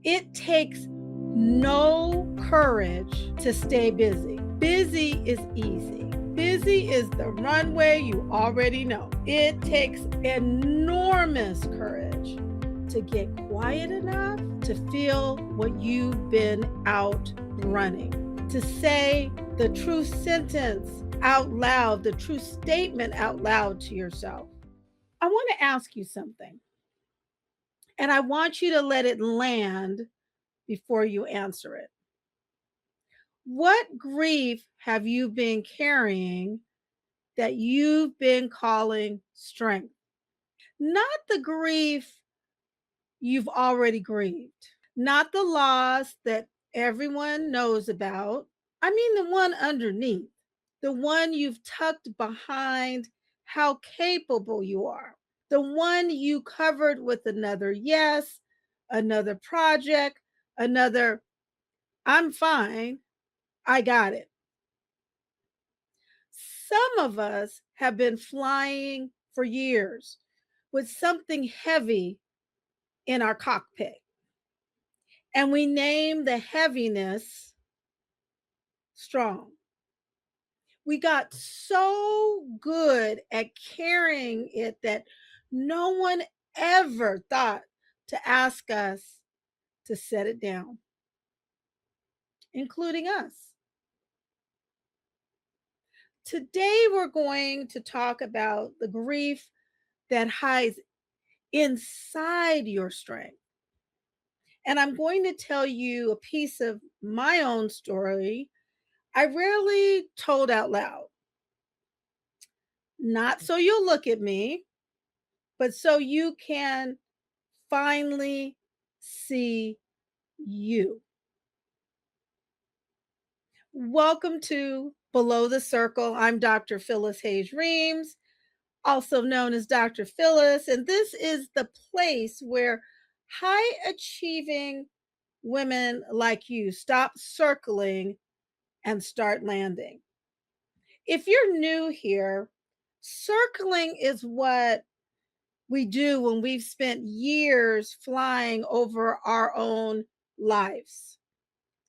It takes no courage to stay busy. Busy is easy. Busy is the runway you already know. It takes enormous courage to get quiet enough to feel what you've been out running, to say the true sentence out loud, the true statement out loud to yourself. I want to ask you something, and I want you to let it land before you answer it. What grief have you been carrying that you've been calling strength? Not the grief you've already grieved, not the loss that everyone knows about. I mean, the one underneath, the one you've tucked behind how capable you are, the one you covered with another yes, another project, another I'm fine, I got it. Some of us have been flying for years with something heavy in our cockpit, and we name the heaviness strong. We got so good at carrying it that no one ever thought to ask us to set it down, including us. Today, we're going to talk about the grief that hides inside your strength. And I'm going to tell you a piece of my own story I rarely told out loud. Not so you'll look at me, but so you can finally see you. Welcome to Below the Circle. I'm Dr. Phyllis Hayes Reams, also known as Dr. Phyllis, and this is the place where high achieving women like you stop circling and start landing. If you're new here, circling is what we do when we've spent years flying over our own lives.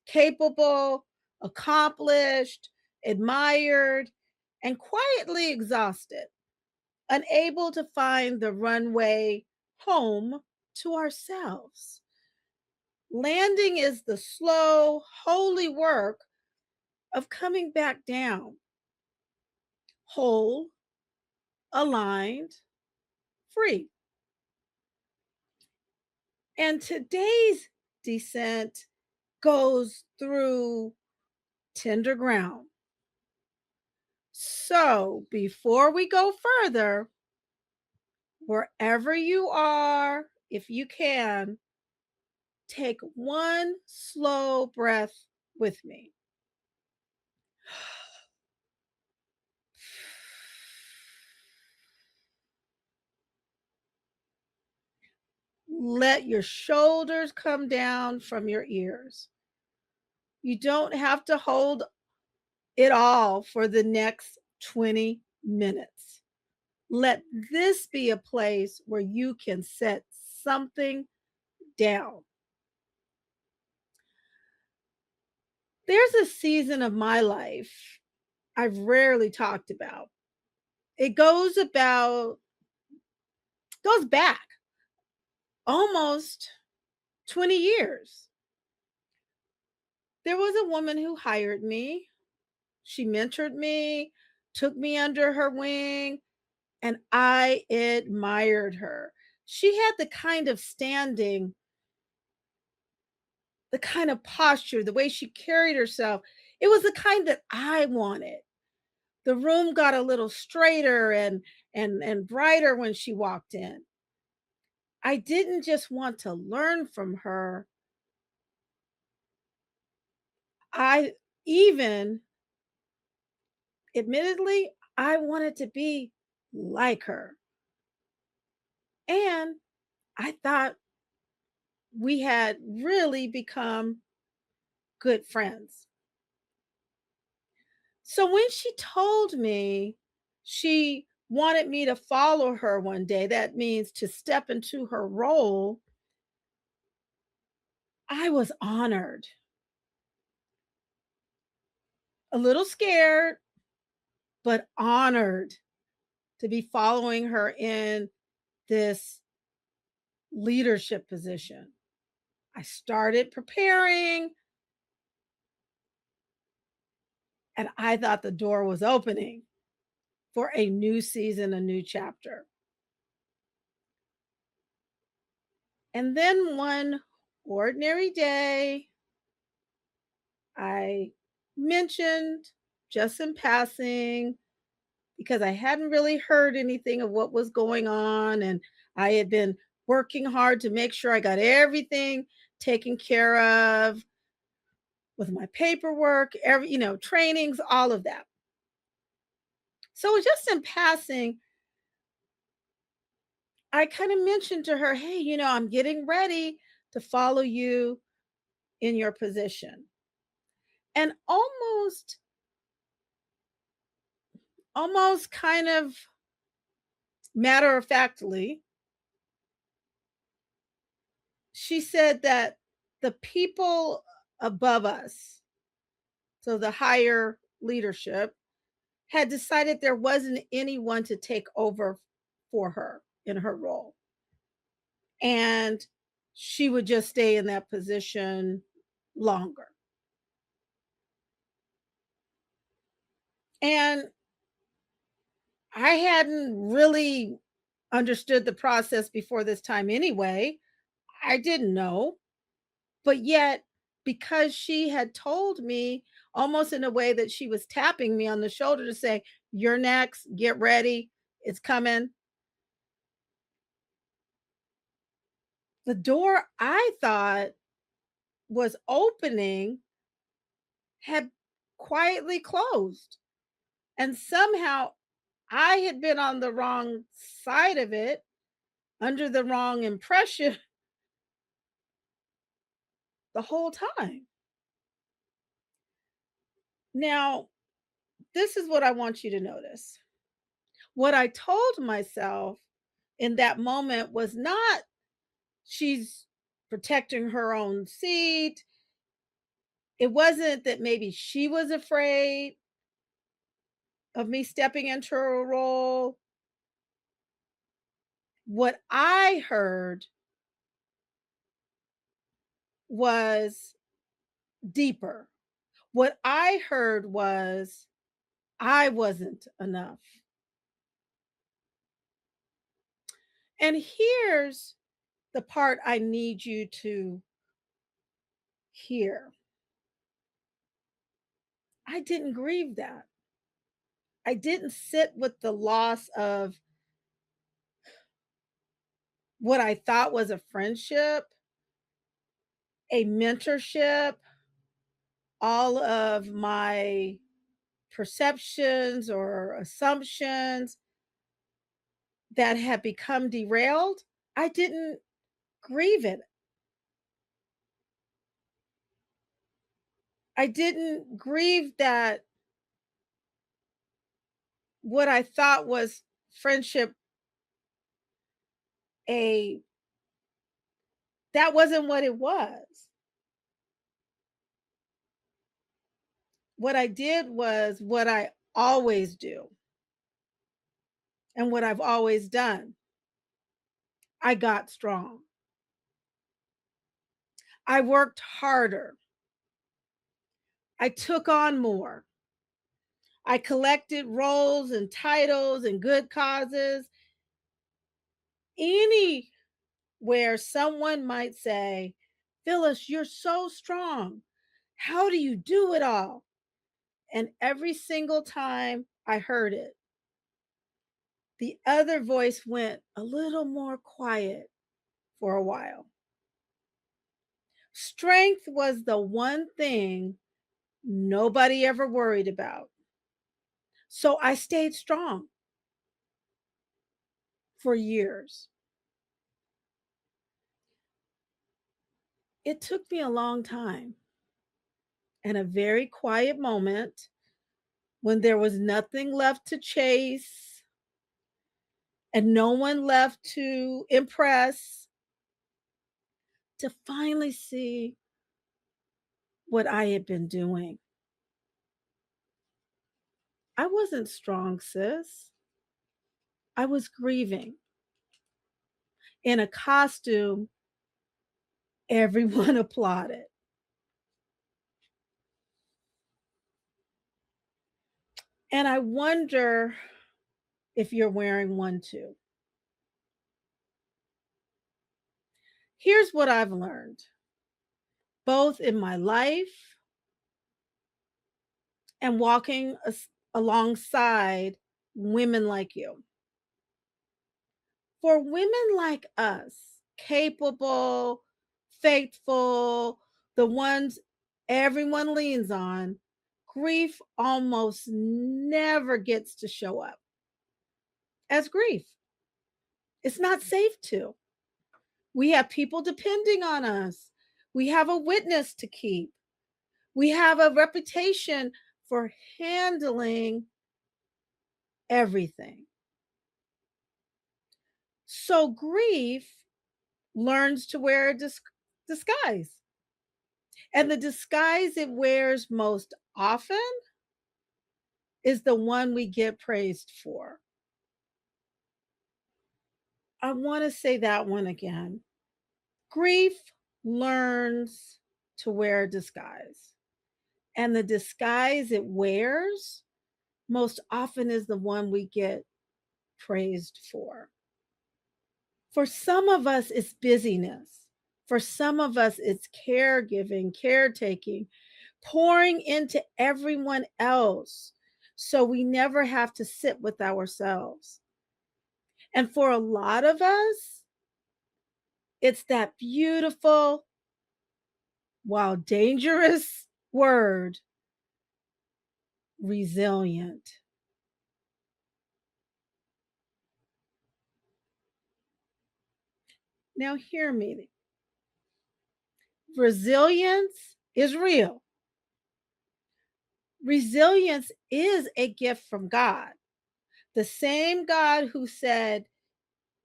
Capable, accomplished, admired, and quietly exhausted, unable to find the runway home to ourselves. Landing is the slow, holy work of coming back down, whole, aligned, free. And today's descent goes through tender ground. So before we go further, wherever you are, if you can, take one slow breath with me. Let your shoulders come down from your ears. You don't have to hold it all for the next 20 minutes. Let this be a place where you can set something down. There's a season of my life I've rarely talked about. It goes back almost 20 years. There was a woman who hired me. She mentored me, took me under her wing, and I admired her. She had the kind of standing, the kind of posture, the way she carried herself. It was the kind that I wanted. The room got a little straighter and brighter when she walked in. I didn't just want to learn from her. I even admittedly I wanted to be like her. And I thought we had really become good friends. So when she told me she wanted me to follow her one day, that means to step into her role, I was honored, a little scared, but honored to be following her in this leadership position. I started preparing and I thought the door was opening for a new season, a new chapter. And then one ordinary day, I mentioned just in passing because I hadn't really heard anything of what was going on. And I had been working hard to make sure I got everything taken care of with my paperwork, trainings, all of that. So just in passing, I kind of mentioned to her, hey, I'm getting ready to follow you in your position. And almost kind of matter of factly, she said that the people above us, so the higher leadership, had decided there wasn't anyone to take over for her in her role. And she would just stay in that position longer. And I hadn't really understood the process before this time anyway. I didn't know. But yet, because she had told me almost in a way that she was tapping me on the shoulder to say, "You're next, get ready, it's coming." The door I thought was opening had quietly closed. And somehow I had been on the wrong side of it, under the wrong impression the whole time. Now, this is what I want you to notice. What I told myself in that moment was not she's protecting her own seat. It wasn't that maybe she was afraid of me stepping into a role. What I heard was deeper. What I heard was I wasn't enough. And here's the part I need you to hear. I didn't grieve that. I didn't sit with the loss of what I thought was a friendship, a mentorship, all of my perceptions or assumptions that had become derailed. I didn't grieve it. I didn't grieve that what I thought was friendship, a that wasn't what it was. What I did was what I always do and what I've always done. I got strong. I worked harder. I took on more. I collected roles and titles and good causes. Anywhere someone might say, Phyllis, you're so strong. How do you do it all? And every single time I heard it, the other voice went a little more quiet for a while. Strength was the one thing nobody ever worried about. So I stayed strong for years. It took me a long time and a very quiet moment when there was nothing left to chase and no one left to impress, to finally see what I had been doing. I wasn't strong, sis. I was grieving in a costume everyone applauded. And I wonder if you're wearing one too. Here's what I've learned, both in my life and walking alongside women like you. For women like us, capable, faithful, the ones everyone leans on, grief almost never gets to show up as grief. It's not safe to. We have people depending on us. We have a witness to keep. We have a reputation for handling everything. So grief learns to wear a disguise. And the disguise it wears most often is the one we get praised for. I want to say that one again. Grief learns to wear a disguise. And the disguise it wears most often is the one we get praised for. For some of us, it's busyness. For some of us, it's caregiving, caretaking, pouring into everyone else so we never have to sit with ourselves. And for a lot of us, it's that beautiful, while dangerous word, resilient. Now, hear me. Resilience is real. Resilience is a gift from God. The same God who said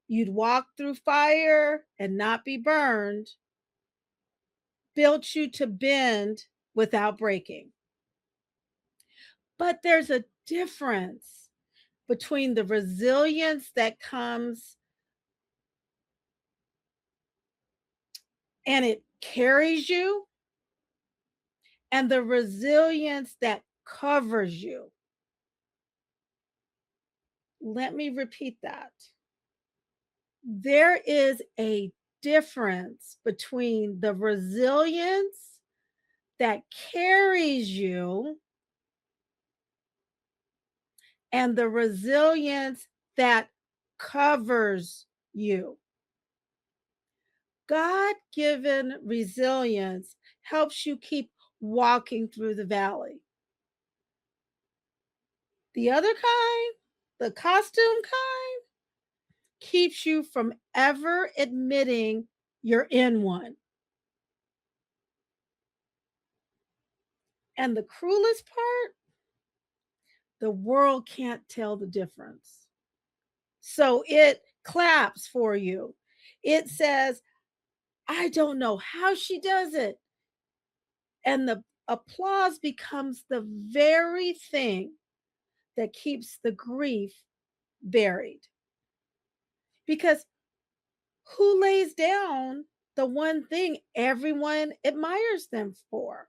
you'd walk through fire and not be burned built you to bend without breaking. But there's a difference between the resilience that comes and it carries you and the resilience that covers you. Let me repeat that. There is a difference between the resilience that carries you and the resilience that covers you. God given resilience helps you keep walking through the valley. The other kind, the costume kind, keeps you from ever admitting you're in one. And the cruelest part, the world can't tell the difference. So it claps for you. It says, I don't know how she does it. And the applause becomes the very thing that keeps the grief buried. Because who lays down the one thing everyone admires them for?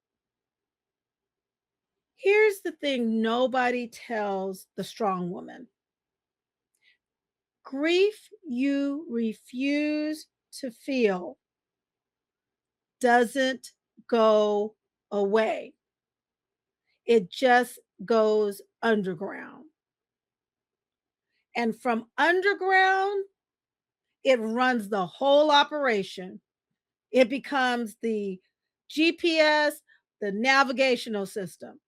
Here's the thing nobody tells the strong woman. Grief you refuse to feel doesn't go away. It just goes underground. And from underground, it runs the whole operation. It becomes the GPS, the navigational system.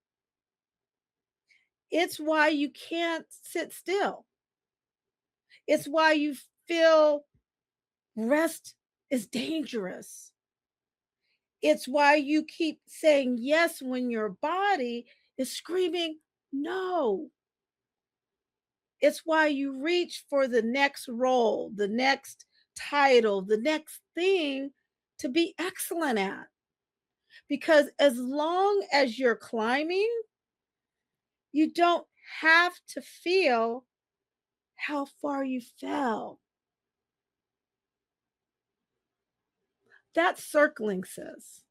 It's why you can't sit still. It's why you feel rest is dangerous. It's why you keep saying yes when your body is screaming no. It's why you reach for the next role, the next title, the next thing to be excellent at. Because as long as you're climbing, you don't have to feel how far you fell. That's circling, sis.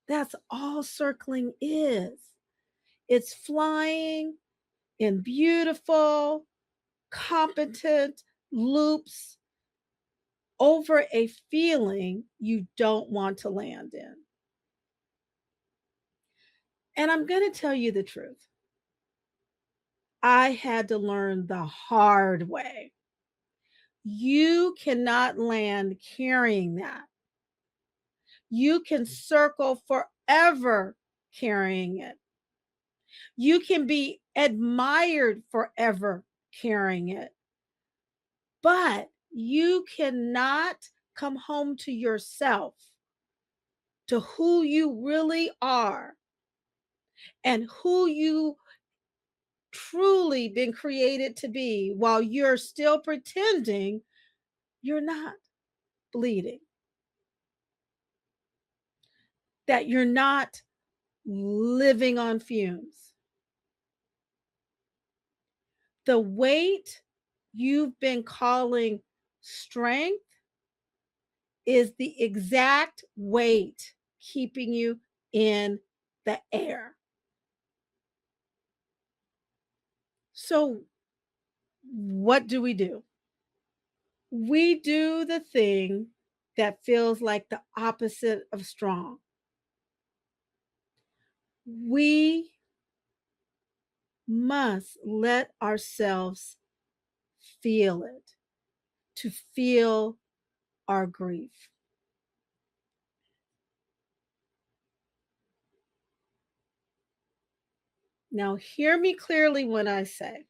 That's all circling is. It's flying in beautiful, competent loops over a feeling you don't want to land in. And I'm going to tell you the truth. I had to learn the hard way. You cannot land carrying that. You can circle forever carrying it. You can be admired forever carrying it. But you cannot come home to yourself, to who you really are, and who you truly been created to be while you're still pretending you're not bleeding, that you're not living on fumes. The weight you've been calling strength is the exact weight keeping you in the air. So, what do? We do the thing that feels like the opposite of strong. We must let ourselves feel it, to feel our grief. Now, hear me clearly when I say,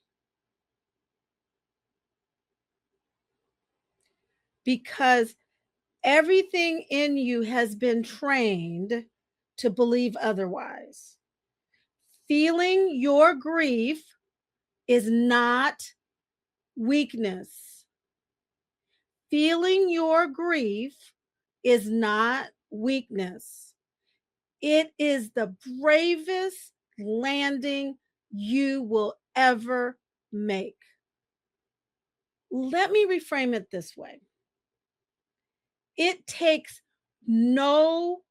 because everything in you has been trained to believe otherwise. Feeling your grief is not weakness. Feeling your grief is not weakness. It is the bravest landing you will ever make. Let me reframe it this way. It takes no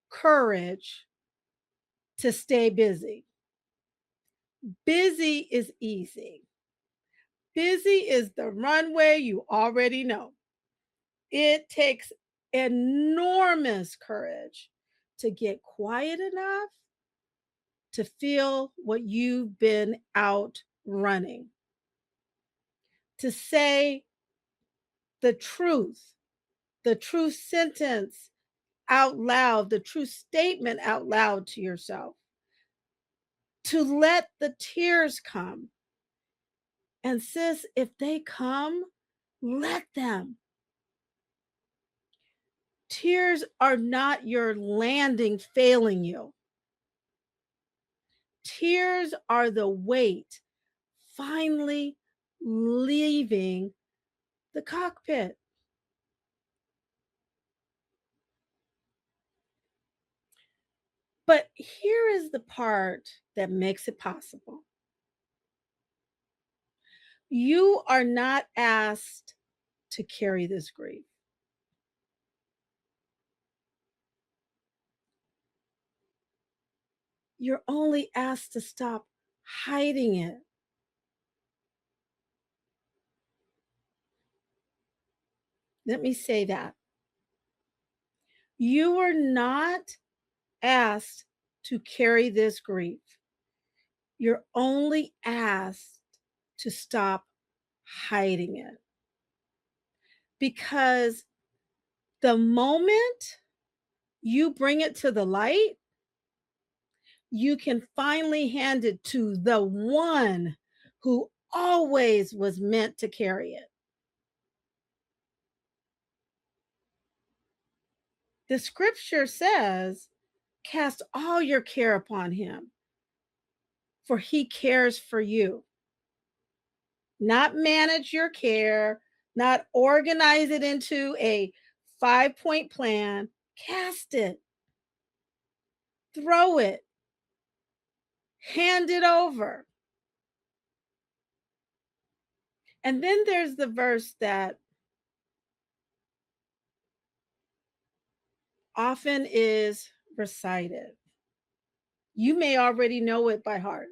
courage to stay busy. Busy is easy. Busy is the runway you already know. It takes enormous courage to get quiet enough to feel what you've been out running, to say the true sentence out loud, the true statement out loud to yourself, to let the tears come. And sis, if they come, let them. Tears are not your landing failing you. Tears are the weight finally leaving the cockpit. But here is the part that makes it possible. You are not asked to carry this grief. You're only asked to stop hiding it. Let me say that. You are not asked to carry this grief. You're only asked to stop hiding it. Because the moment you bring it to the light, you can finally hand it to the one who always was meant to carry it. The scripture says, cast all your care upon him, for he cares for you. Not manage your care, not organize it into a 5-point plan, cast it, throw it, hand it over. And then there's the verse that often is recited. You may already know it by heart.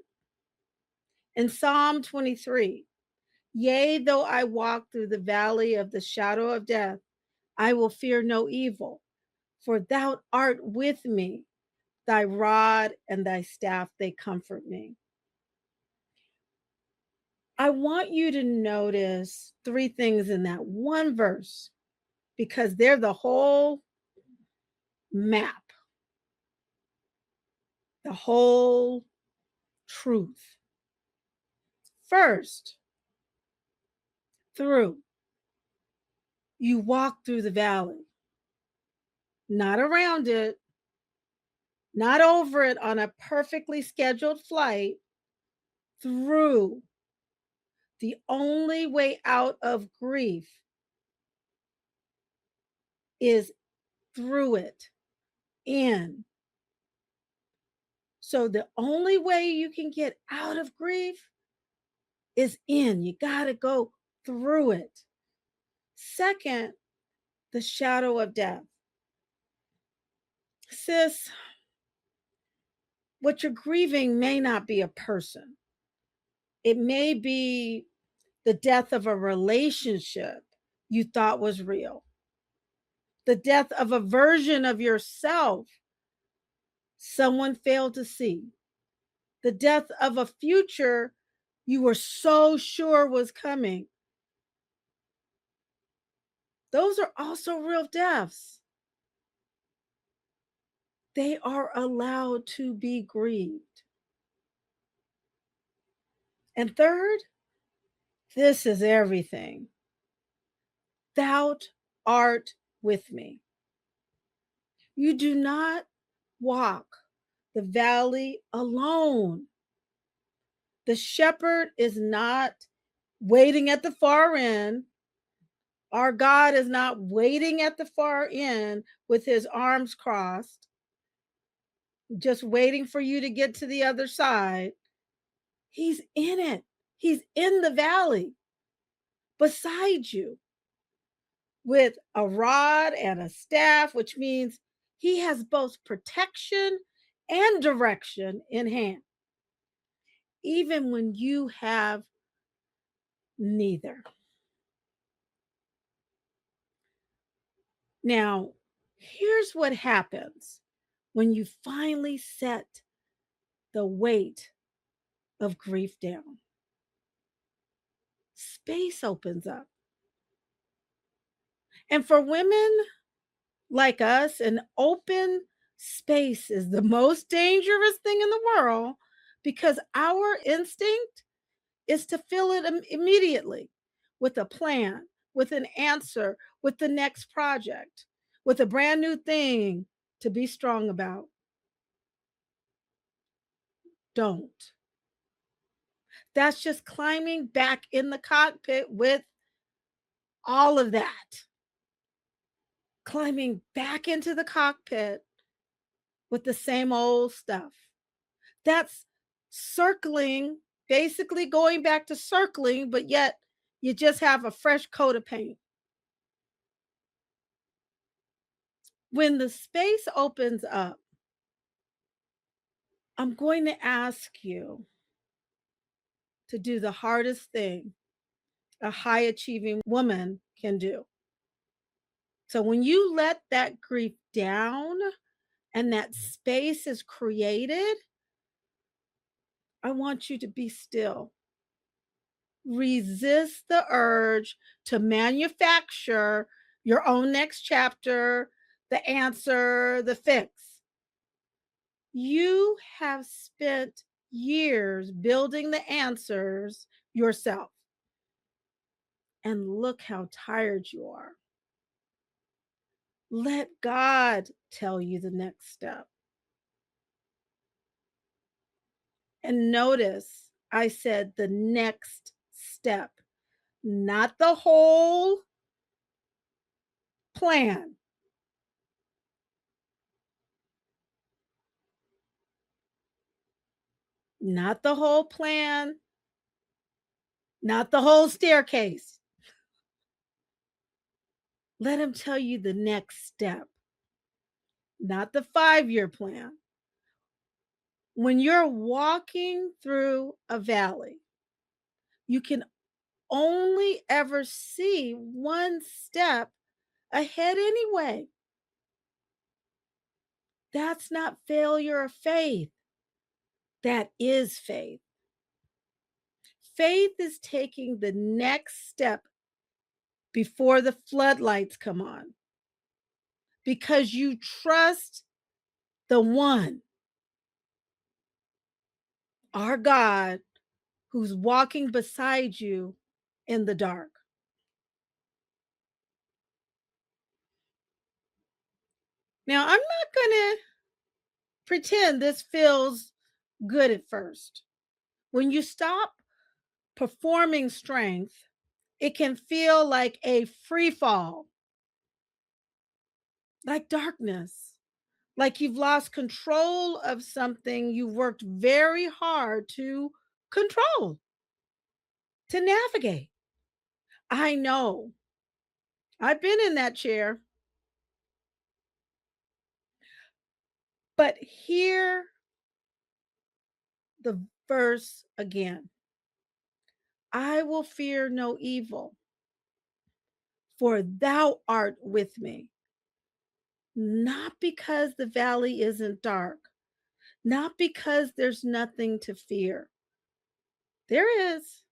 In Psalm 23, yea, though I walk through the valley of the shadow of death, I will fear no evil, for thou art with me. Thy rod and thy staff, they comfort me. I want you to notice 3 things in that one verse because they're the whole map, the whole truth. First, through. You walk through the valley, not around it, not over it on a perfectly scheduled flight, through. The only way out of grief is through it, in. So the only way you can get out of grief is in. You got to go through it. Second, the shadow of death. Sis, what you're grieving may not be a person. It may be the death of a relationship you thought was real, the death of a version of yourself someone failed to see, the death of a future you were so sure was coming. Those are also real deaths. They are allowed to be grieved. And third, this is everything. Thou art with me. You do not walk the valley alone. The shepherd is not waiting at the far end. Our God is not waiting at the far end with his arms crossed, just waiting for you to get to the other side. He's in it. He's in the valley beside you with a rod and a staff, which means he has both protection and direction in hand, even when you have neither. Now, here's what happens when you finally set the weight of grief down. Space opens up. And for women like us, an open space is the most dangerous thing in the world because our instinct is to fill it immediately with a plan, with an answer, with the next project, with a brand new thing to be strong about. Don't. That's just climbing back in the cockpit with all of that. Climbing back into the cockpit with the same old stuff. That's circling, basically going back to circling, but yet you just have a fresh coat of paint. When the space opens up, I'm going to ask you to do the hardest thing a high achieving woman can do. So when you let that grief down and that space is created, I want you to be still. Resist the urge to manufacture your own next chapter, the answer, the fix. You have spent years building the answers yourself. And look how tired you are. Let God tell you the next step. And notice I said the next step, not the whole plan, not the whole plan, not the whole staircase. Let him tell you the next step, not the 5-year plan. When you're walking through a valley, you can only ever see one step ahead anyway. That's not failure of faith. That is faith. Faith is taking the next step before the floodlights come on because you trust the one, our God, who's walking beside you in the dark. Now, I'm not going to pretend this feels good at first. When you stop performing strength, it can feel like a free fall, like darkness, like you've lost control of something you worked very hard to control, to navigate. I know. I've been in that chair, but hear the verse again. I will fear no evil, for thou art with me. Not because the valley isn't dark, not because there's nothing to fear. There is,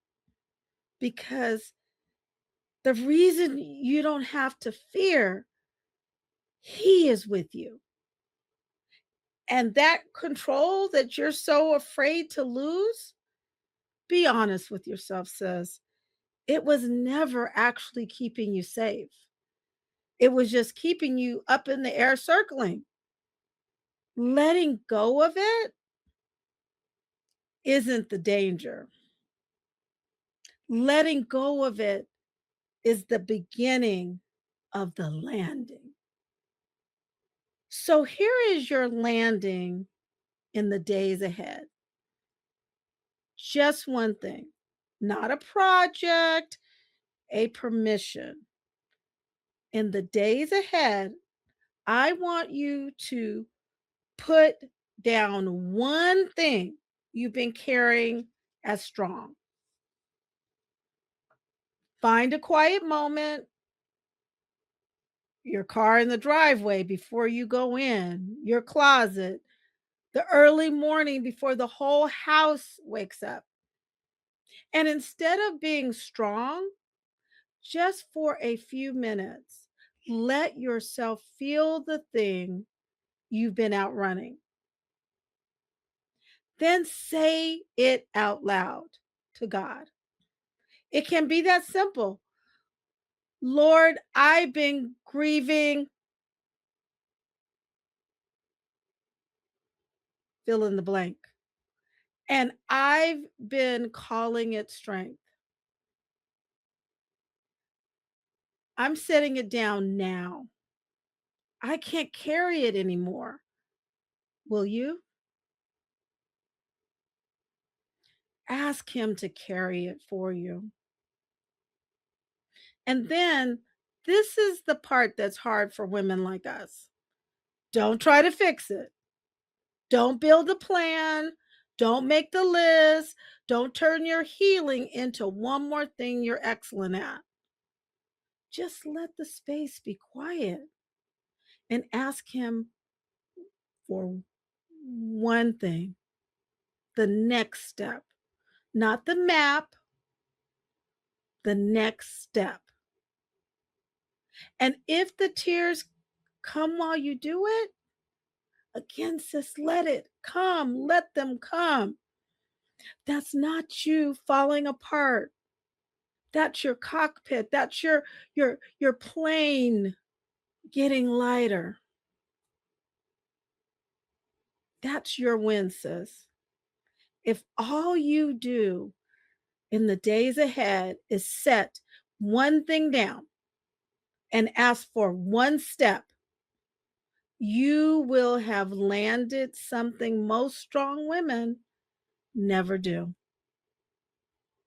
because the reason you don't have to fear, he is with you. And that control that you're so afraid to lose, be honest with yourself, sis. It was never actually keeping you safe. It was just keeping you up in the air circling. Letting go of it isn't the danger. Letting go of it is the beginning of the landing. So here is your landing in the days ahead. Just one thing, not a project, a permission. In the days ahead, I want you to put down one thing you've been carrying as strong. Find a quiet moment, your car in the driveway before you go in, your closet, the early morning before the whole house wakes up. And instead of being strong, just for a few minutes, let yourself feel the thing you've been outrunning. Then say it out loud to God. It can be that simple. Lord, I've been grieving, fill in the blank, and I've been calling it strength. I'm setting it down now. I can't carry it anymore. Will you? Ask Him to carry it for you. And then this is the part that's hard for women like us. Don't try to fix it. Don't build a plan. Don't make the list. Don't turn your healing into one more thing you're excellent at. Just let the space be quiet and ask Him for one thing, the next step, not the map, the next step. And if the tears come while you do it, again, sis, let it come. Let them come. That's not you falling apart. That's your cockpit. That's your plane getting lighter. That's your win, sis. If all you do in the days ahead is set one thing down and ask for one step, you will have landed something most strong women never do.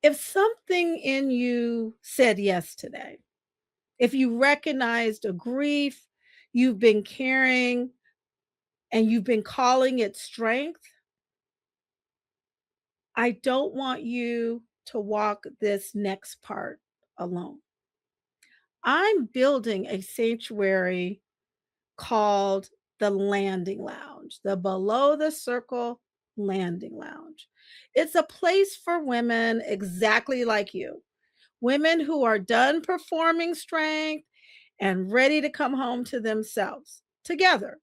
If something in you said yes today, if you recognized a grief you've been carrying and you've been calling it strength, I don't want you to walk this next part alone. I'm building a sanctuary called the Landing Lounge, the Below the Circle Landing Lounge. It's a place for women exactly like you, women who are done performing strength and ready to come home to themselves together.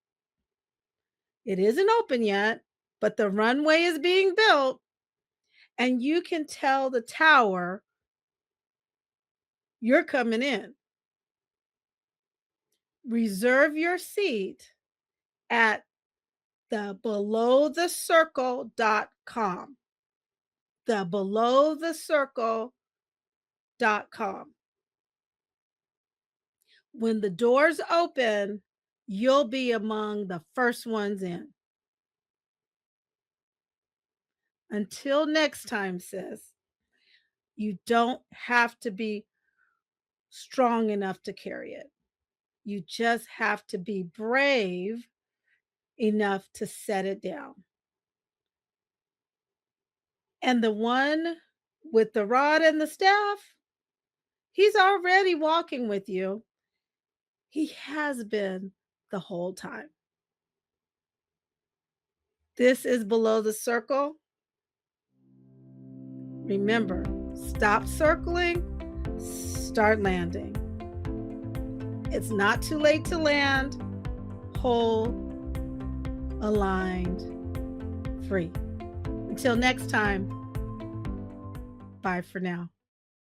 It isn't open yet, but the runway is being built, and you can tell the tower you're coming in. Reserve your seat at the belowthecircle.com. The belowthecircle.com. When the doors open, you'll be among the first ones in. Until next time, sis, you don't have to be strong enough to carry it. You just have to be brave enough to set it down. And the one with the rod and the staff, he's already walking with you. He has been the whole time. This is Below the Circle. Remember, stop circling, start landing. It's not too late to land, whole, aligned, free. Until next time, bye for now.